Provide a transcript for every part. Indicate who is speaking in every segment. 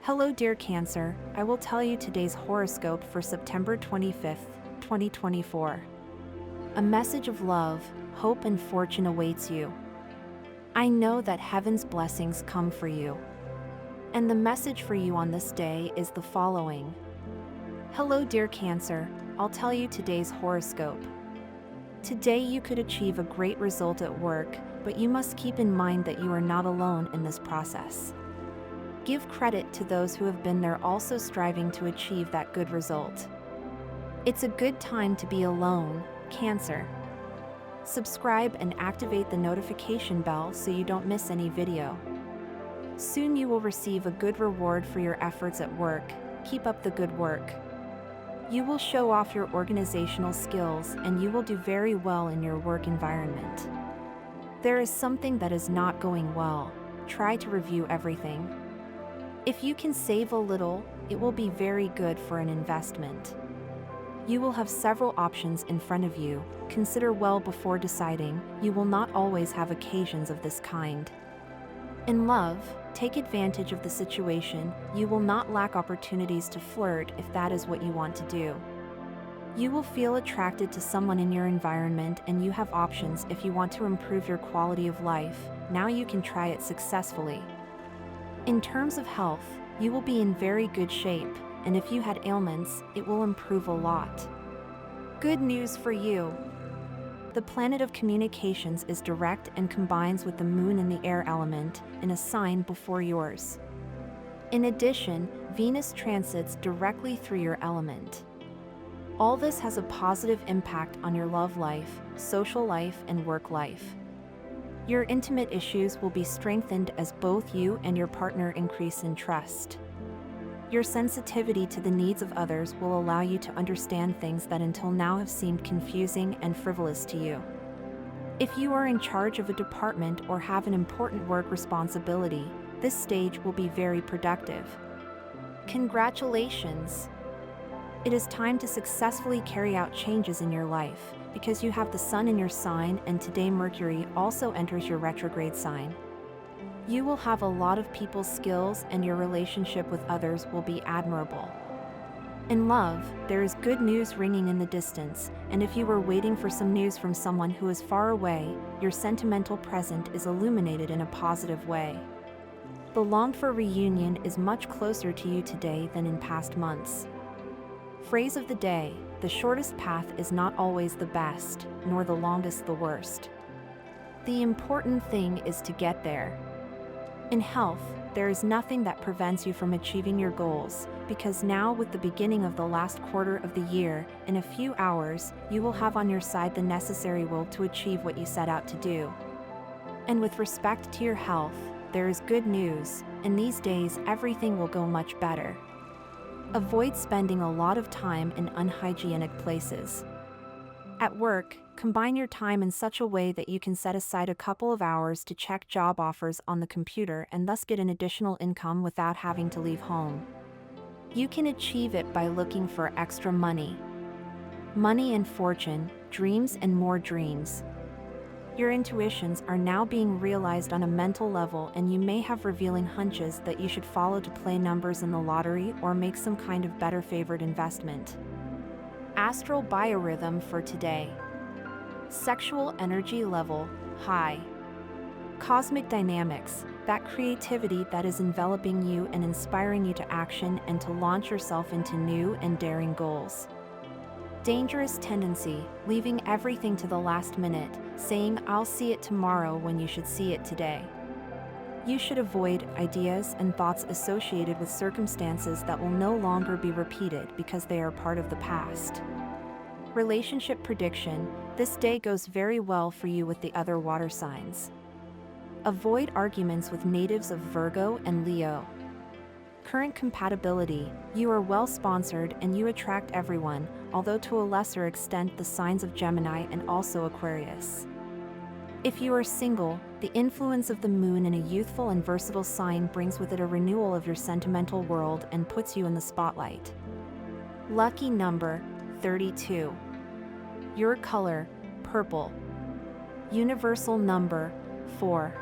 Speaker 1: Hello, dear Cancer. I will tell you today's horoscope for September 25th, 2024. A message of love, hope, and fortune awaits you. I know that heaven's blessings come for you. And the message for you on this day is the following. Hello, dear Cancer. I'll tell you today's horoscope. Today you could achieve a great result at work, but you must keep in mind that you are not alone in this process. Give credit to those who have been there also striving to achieve that good result. It's a good time to be alone, Cancer. Subscribe and activate the notification bell so you don't miss any video. Soon you will receive a good reward for your efforts at work. Keep up the good work. You will show off your organizational skills and you will do very well in your work environment. There is something that is not going well. Try to review everything. If you can save a little, it will be very good for an investment. You will have several options in front of you. Consider well before deciding. You will not always have occasions of this kind. In love, take advantage of the situation. You will not lack opportunities to flirt if that is what you want to do. You will feel attracted to someone in your environment and you have options if you want to improve your quality of life. Now you can try it successfully. In terms of health, you will be in very good shape, and if you had ailments, it will improve a lot. Good news for you. The planet of communications is direct and combines with the moon in the air element, in a sign before yours. In addition, Venus transits directly through your element. All this has a positive impact on your love life, social life, and work life. Your intimate issues will be strengthened as both you and your partner increase in trust. Your sensitivity to the needs of others will allow you to understand things that until now have seemed confusing and frivolous to you. If you are in charge of a department or have an important work responsibility, this stage will be very productive. Congratulations! It is time to successfully carry out changes in your life, because you have the sun in your sign and today Mercury also enters your retrograde sign. You will have a lot of people's skills and your relationship with others will be admirable. In love, there is good news ringing in the distance, and if you were waiting for some news from someone who is far away, your sentimental present is illuminated in a positive way. The longed-for reunion is much closer to you today than in past months. Phrase of the day: the shortest path is not always the best, nor the longest the worst. The important thing is to get there. In health, there is nothing that prevents you from achieving your goals, because now with the beginning of the last quarter of the year, in a few hours, you will have on your side the necessary will to achieve what you set out to do. And with respect to your health, there is good news. In these days, everything will go much better. Avoid spending a lot of time in unhygienic places. At work, combine your time in such a way that you can set aside a couple of hours to check job offers on the computer and thus get an additional income without having to leave home. You can achieve it by looking for extra money. Money and fortune, dreams and more dreams. Your intuitions are now being realized on a mental level and you may have revealing hunches that you should follow to play numbers in the lottery or make some kind of better favored investment. Astral biorhythm for today. Sexual energy level, high. Cosmic dynamics, that creativity that is enveloping you and inspiring you to action and to launch yourself into new and daring goals. Dangerous tendency, leaving everything to the last minute, saying I'll see it tomorrow when you should see it today. You should avoid ideas and thoughts associated with circumstances that will no longer be repeated because they are part of the past. Relationship prediction, this day goes very well for you with the other water signs. Avoid arguments with natives of Virgo and Leo. Current compatibility, you are well sponsored and you attract everyone, although to a lesser extent the signs of Gemini and also Aquarius. If you are single, the influence of the moon in a youthful and versatile sign brings with it a renewal of your sentimental world and puts you in the spotlight. Lucky number, 32. Your color, purple. Universal number, 4.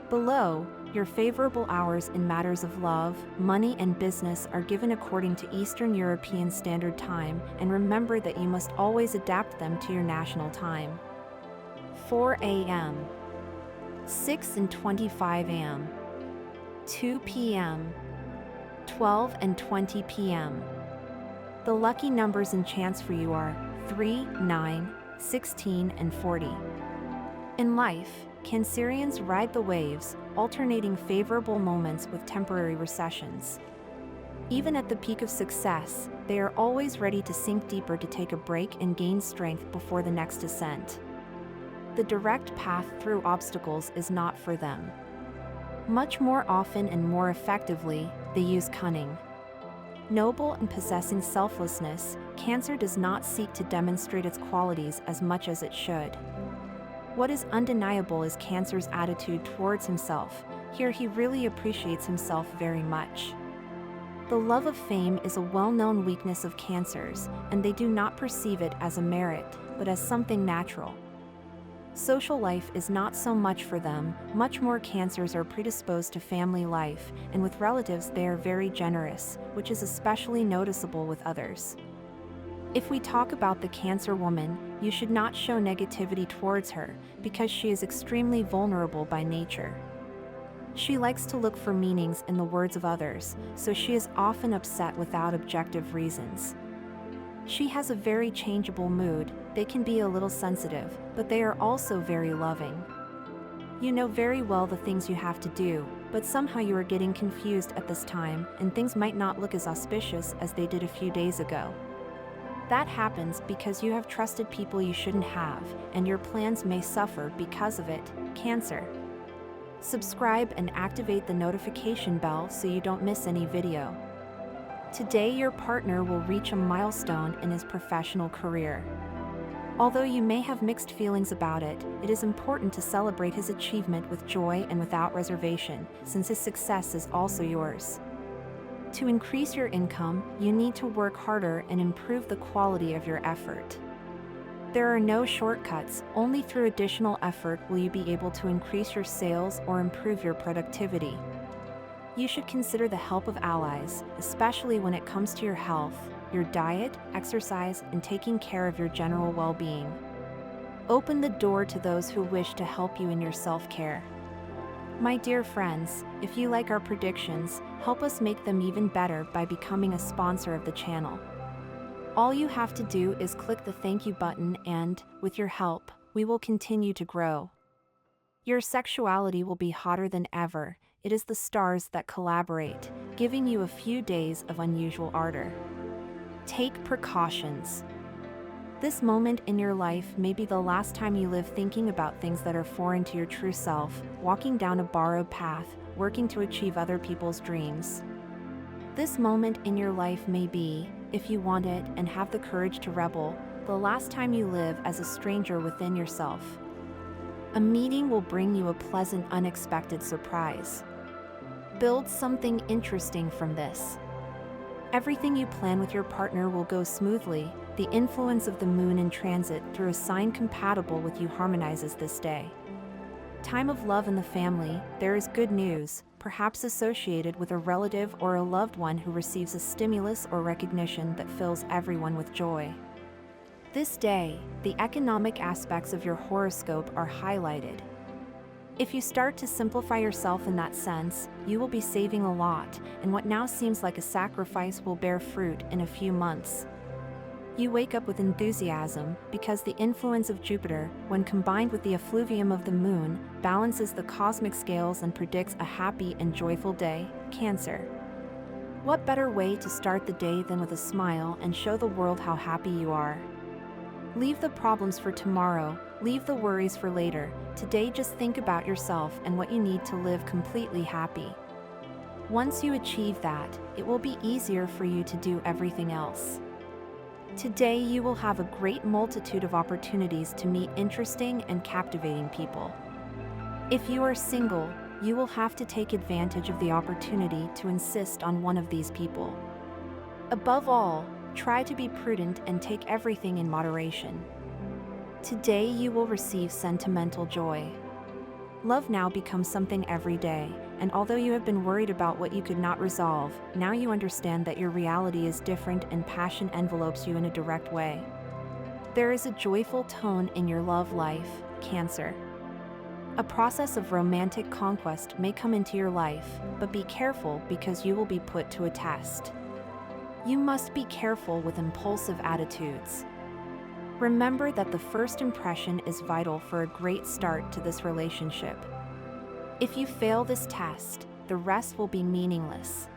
Speaker 1: Below, Your favorable hours in matters of love, money, and business are given according to Eastern European Standard Time, and remember that you must always adapt them to your national time. 4 a.m., 6:25 a.m., 2 p.m., 12:20 p.m. The lucky numbers and chance for you are 3, 9, 16, and 40. In life, Cancerians ride the waves, alternating favorable moments with temporary recessions. Even at the peak of success, they are always ready to sink deeper to take a break and gain strength before the next ascent. The direct path through obstacles is not for them. Much more often and more effectively, they use cunning. Noble and possessing selflessness, Cancer does not seek to demonstrate its qualities as much as it should. What is undeniable is Cancer's attitude towards himself. Here he really appreciates himself very much. The love of fame is a well-known weakness of Cancers, and they do not perceive it as a merit, but as something natural. Social life is not so much for them. Much more Cancers are predisposed to family life, and with relatives they are very generous, which is especially noticeable with others. If we talk about the Cancer woman, you should not show negativity towards her, because she is extremely vulnerable by nature. She likes to look for meanings in the words of others, so she is often upset without objective reasons. She has a very changeable mood. They can be a little sensitive, but they are also very loving. You know very well the things you have to do, but somehow you are getting confused at this time, and things might not look as auspicious as they did a few days ago. That happens because you have trusted people you shouldn't have, and your plans may suffer because of it, Cancer. Subscribe and activate the notification bell so you don't miss any video. Today your partner will reach a milestone in his professional career. Although you may have mixed feelings about it, it is important to celebrate his achievement with joy and without reservation, since his success is also yours. To increase your income, you need to work harder and improve the quality of your effort. There are no shortcuts. Only through additional effort will you be able to increase your sales or improve your productivity. You should consider the help of allies, especially when it comes to your health, your diet, exercise, and taking care of your general well-being. Open the door to those who wish to help you in your self-care. My dear friends, if you like our predictions, help us make them even better by becoming a sponsor of the channel. All you have to do is click the thank you button and, with your help, we will continue to grow. Your sexuality will be hotter than ever. It is the stars that collaborate, giving you a few days of unusual ardor. Take precautions. This moment in your life may be the last time you live thinking about things that are foreign to your true self, walking down a borrowed path, working to achieve other people's dreams. This moment in your life may be, if you want it and have the courage to rebel, the last time you live as a stranger within yourself. A meeting will bring you a pleasant, unexpected surprise. Build something interesting from this. Everything you plan with your partner will go smoothly. The influence of the moon in transit through a sign compatible with you harmonizes this day. Time of love in the family, there is good news, perhaps associated with a relative or a loved one who receives a stimulus or recognition that fills everyone with joy. This day, the economic aspects of your horoscope are highlighted. If you start to simplify yourself in that sense, you will be saving a lot, and what now seems like a sacrifice will bear fruit in a few months. You wake up with enthusiasm because the influence of Jupiter, when combined with the effluvium of the moon, balances the cosmic scales and predicts a happy and joyful day, Cancer. What better way to start the day than with a smile and show the world how happy you are? Leave the problems for tomorrow, leave the worries for later. Today just think about yourself and what you need to live completely happy. Once you achieve that, it will be easier for you to do everything else. Today you will have a great multitude of opportunities to meet interesting and captivating people. If you are single, you will have to take advantage of the opportunity to insist on one of these people. Above all, try to be prudent and take everything in moderation. Today you will receive sentimental joy. Love now becomes something every day, and although you have been worried about what you could not resolve, now you understand that your reality is different and passion envelopes you in a direct way. There is a joyful tone in your love life, Cancer. A process of romantic conquest may come into your life, but be careful because you will be put to a test. You must be careful with impulsive attitudes. Remember that the first impression is vital for a great start to this relationship. If you fail this test, the rest will be meaningless.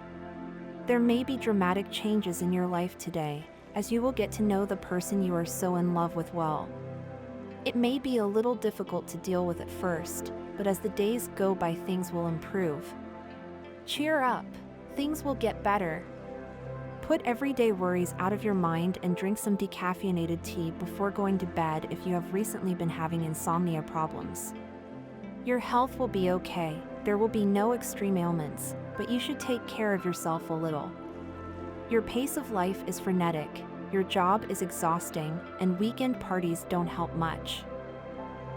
Speaker 1: There may be dramatic changes in your life today, as you will get to know the person you are so in love with well. It may be a little difficult to deal with at first, but as the days go by, things will improve. Cheer up, things will get better. Put everyday worries out of your mind and drink some decaffeinated tea before going to bed if you have recently been having insomnia problems. Your health will be okay, there will be no extreme ailments, but you should take care of yourself a little. Your pace of life is frenetic. Your job is exhausting, and weekend parties don't help much.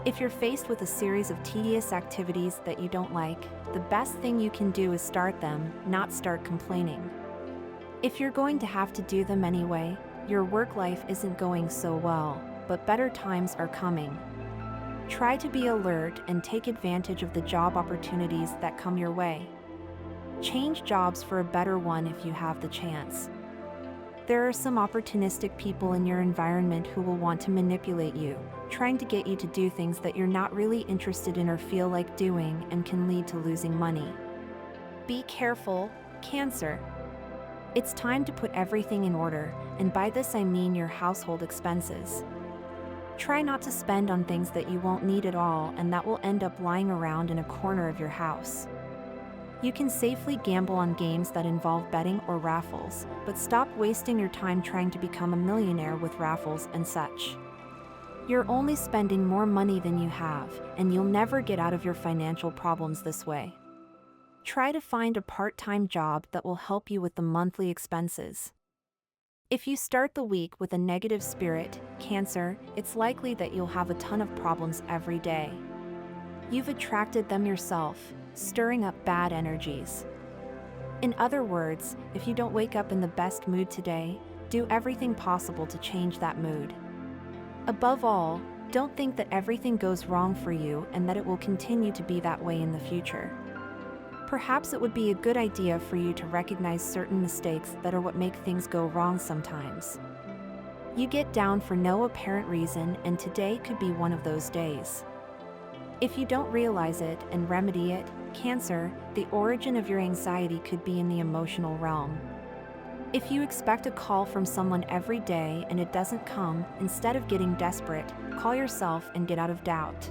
Speaker 1: If you're faced with a series of tedious activities that you don't like, the best thing you can do is start them, not start complaining. If you're going to have to do them anyway, your work life isn't going so well, but better times are coming. Try to be alert and take advantage of the job opportunities that come your way. Change jobs for a better one if you have the chance. There are some opportunistic people in your environment who will want to manipulate you, trying to get you to do things that you're not really interested in or feel like doing, and can lead to losing money. Be careful, Cancer. It's time to put everything in order, and by this I mean your household expenses. Try not to spend on things that you won't need at all and that will end up lying around in a corner of your house. You can safely gamble on games that involve betting or raffles, but stop wasting your time trying to become a millionaire with raffles and such. You're only spending more money than you have, and you'll never get out of your financial problems this way. Try to find a part-time job that will help you with the monthly expenses. If you start the week with a negative spirit, Cancer, it's likely that you'll have a ton of problems every day. You've attracted them yourself, stirring up bad energies. In other words, if you don't wake up in the best mood today, do everything possible to change that mood. Above all, don't think that everything goes wrong for you and that it will continue to be that way in the future. Perhaps it would be a good idea for you to recognize certain mistakes that are what make things go wrong sometimes. You get down for no apparent reason, and today could be one of those days. If you don't realize it and remedy it, Cancer, the origin of your anxiety could be in the emotional realm. If you expect a call from someone every day and it doesn't come, instead of getting desperate, call yourself and get out of doubt.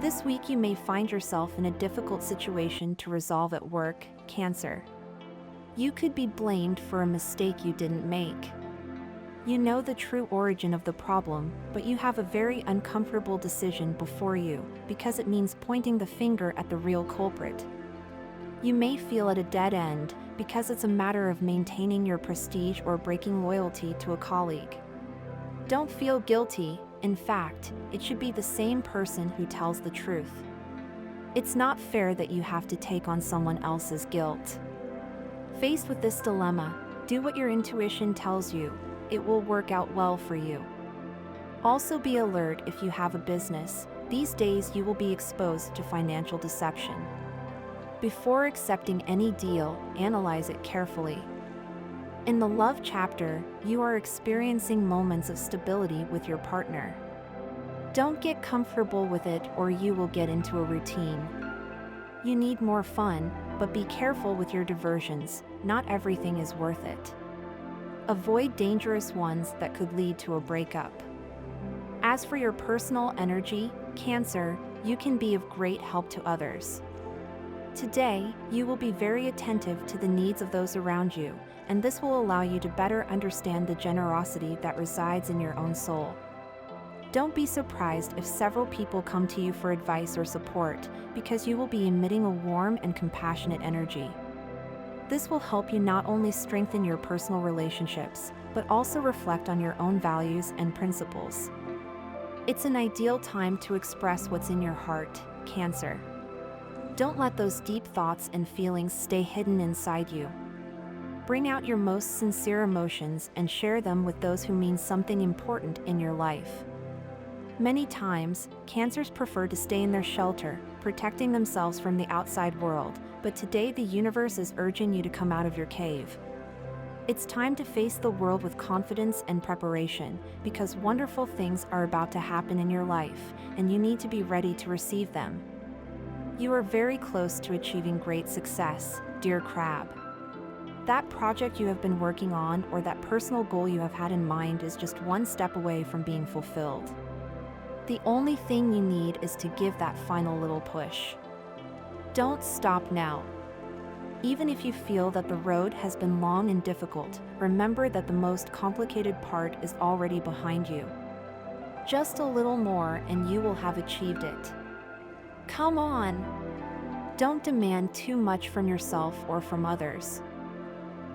Speaker 1: This week you may find yourself in a difficult situation to resolve at work, Cancer. You could be blamed for a mistake you didn't make. You know the true origin of the problem, but you have a very uncomfortable decision before you, because it means pointing the finger at the real culprit. You may feel at a dead end, because it's a matter of maintaining your prestige or breaking loyalty to a colleague. Don't feel guilty. In fact, it should be the same person who tells the truth. It's not fair that you have to take on someone else's guilt. Faced with this dilemma, do what your intuition tells you. It will work out well for you. Also be alert if you have a business. These days you will be exposed to financial deception. Before accepting any deal, analyze it carefully. In the love chapter, you are experiencing moments of stability with your partner. Don't get comfortable with it or you will get into a routine. You need more fun, but be careful with your diversions. Not everything is worth it. Avoid dangerous ones that could lead to a breakup. As for your personal energy, Cancer, you can be of great help to others. Today, you will be very attentive to the needs of those around you, and this will allow you to better understand the generosity that resides in your own soul. Don't be surprised if several people come to you for advice or support, because you will be emitting a warm and compassionate energy. This will help you not only strengthen your personal relationships, but also reflect on your own values and principles. It's an ideal time to express what's in your heart, Cancer. Don't let those deep thoughts and feelings stay hidden inside you. Bring out your most sincere emotions and share them with those who mean something important in your life. Many times, Cancers prefer to stay in their shelter, protecting themselves from the outside world, but today the universe is urging you to come out of your cave. It's time to face the world with confidence and preparation, because wonderful things are about to happen in your life, and you need to be ready to receive them. You are very close to achieving great success, dear Crab. That project you have been working on or that personal goal you have had in mind is just one step away from being fulfilled. The only thing you need is to give that final little push. Don't stop now. Even if you feel that the road has been long and difficult, remember that the most complicated part is already behind you. Just a little more and you will have achieved it. Come on! Don't demand too much from yourself or from others.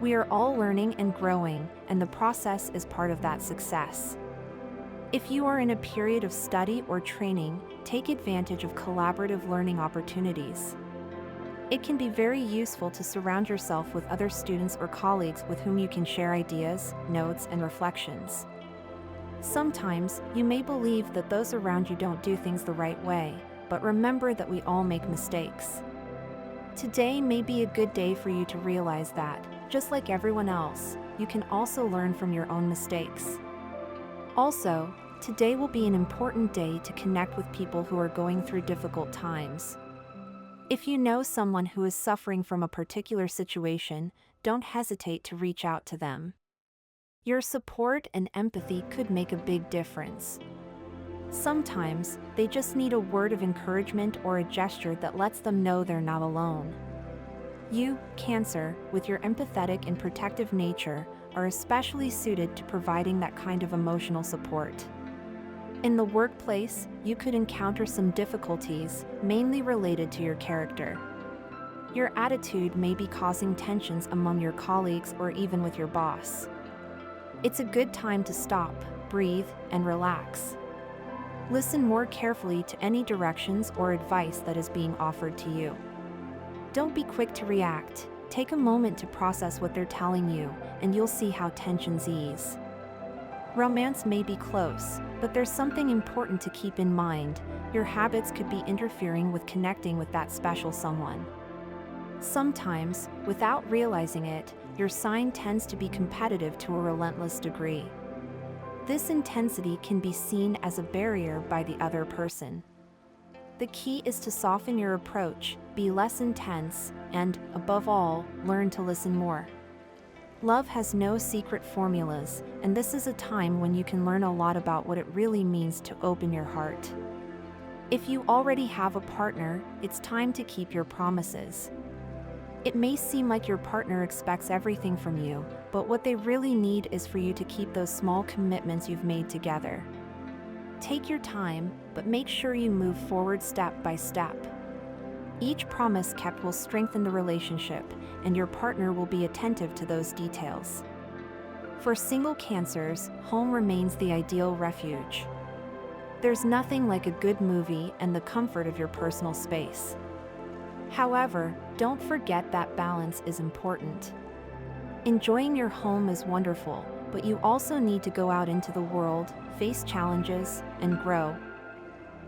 Speaker 1: We are all learning and growing, and the process is part of that success. If you are in a period of study or training, take advantage of collaborative learning opportunities. It can be very useful to surround yourself with other students or colleagues with whom you can share ideas, notes, and reflections. Sometimes, you may believe that those around you don't do things the right way, but remember that we all make mistakes. Today may be a good day for you to realize that, just like everyone else, you can also learn from your own mistakes. Also, today will be an important day to connect with people who are going through difficult times. If you know someone who is suffering from a particular situation, don't hesitate to reach out to them. Your support and empathy could make a big difference. Sometimes, they just need a word of encouragement or a gesture that lets them know they're not alone. You, Cancer, with your empathetic and protective nature, are especially suited to providing that kind of emotional support. In the workplace, you could encounter some difficulties, mainly related to your character. Your attitude may be causing tensions among your colleagues or even with your boss. It's a good time to stop, breathe, and relax. Listen more carefully to any directions or advice that is being offered to you. Don't be quick to react. Take a moment to process what they're telling you, and you'll see how tensions ease. Romance may be close, but there's something important to keep in mind. Your habits could be interfering with connecting with that special someone. Sometimes, without realizing it, your sign tends to be competitive to a relentless degree. This intensity can be seen as a barrier by the other person. The key is to soften your approach, be less intense, and, above all, learn to listen more. Love has no secret formulas, and this is a time when you can learn a lot about what it really means to open your heart. If you already have a partner, it's time to keep your promises. It may seem like your partner expects everything from you, but what they really need is for you to keep those small commitments you've made together. Take your time, but make sure you move forward step by step. Each promise kept will strengthen the relationship, and your partner will be attentive to those details. For single Cancers, home remains the ideal refuge. There's nothing like a good movie and the comfort of your personal space. However, don't forget that balance is important. Enjoying your home is wonderful, but you also need to go out into the world, face challenges, and grow.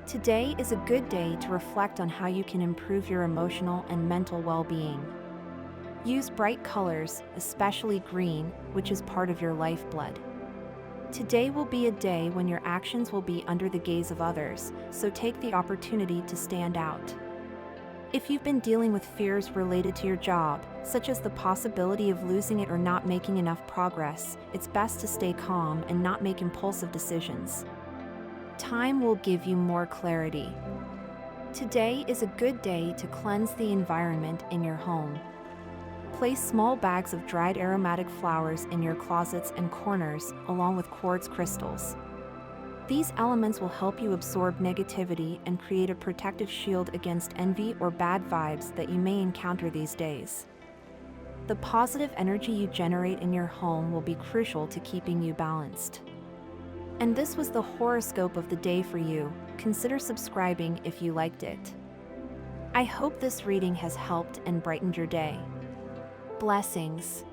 Speaker 1: Today is a good day to reflect on how you can improve your emotional and mental well-being. Use bright colors, especially green, which is part of your lifeblood. Today will be a day when your actions will be under the gaze of others, so take the opportunity to stand out. If you've been dealing with fears related to your job, such as the possibility of losing it or not making enough progress, it's best to stay calm and not make impulsive decisions. Time will give you more clarity. Today is a good day to cleanse the environment in your home. Place small bags of dried aromatic flowers in your closets and corners, along with quartz crystals. These elements will help you absorb negativity and create a protective shield against envy or bad vibes that you may encounter these days. The positive energy you generate in your home will be crucial to keeping you balanced. And this was the horoscope of the day for you. Consider subscribing if you liked it. I hope this reading has helped and brightened your day. Blessings.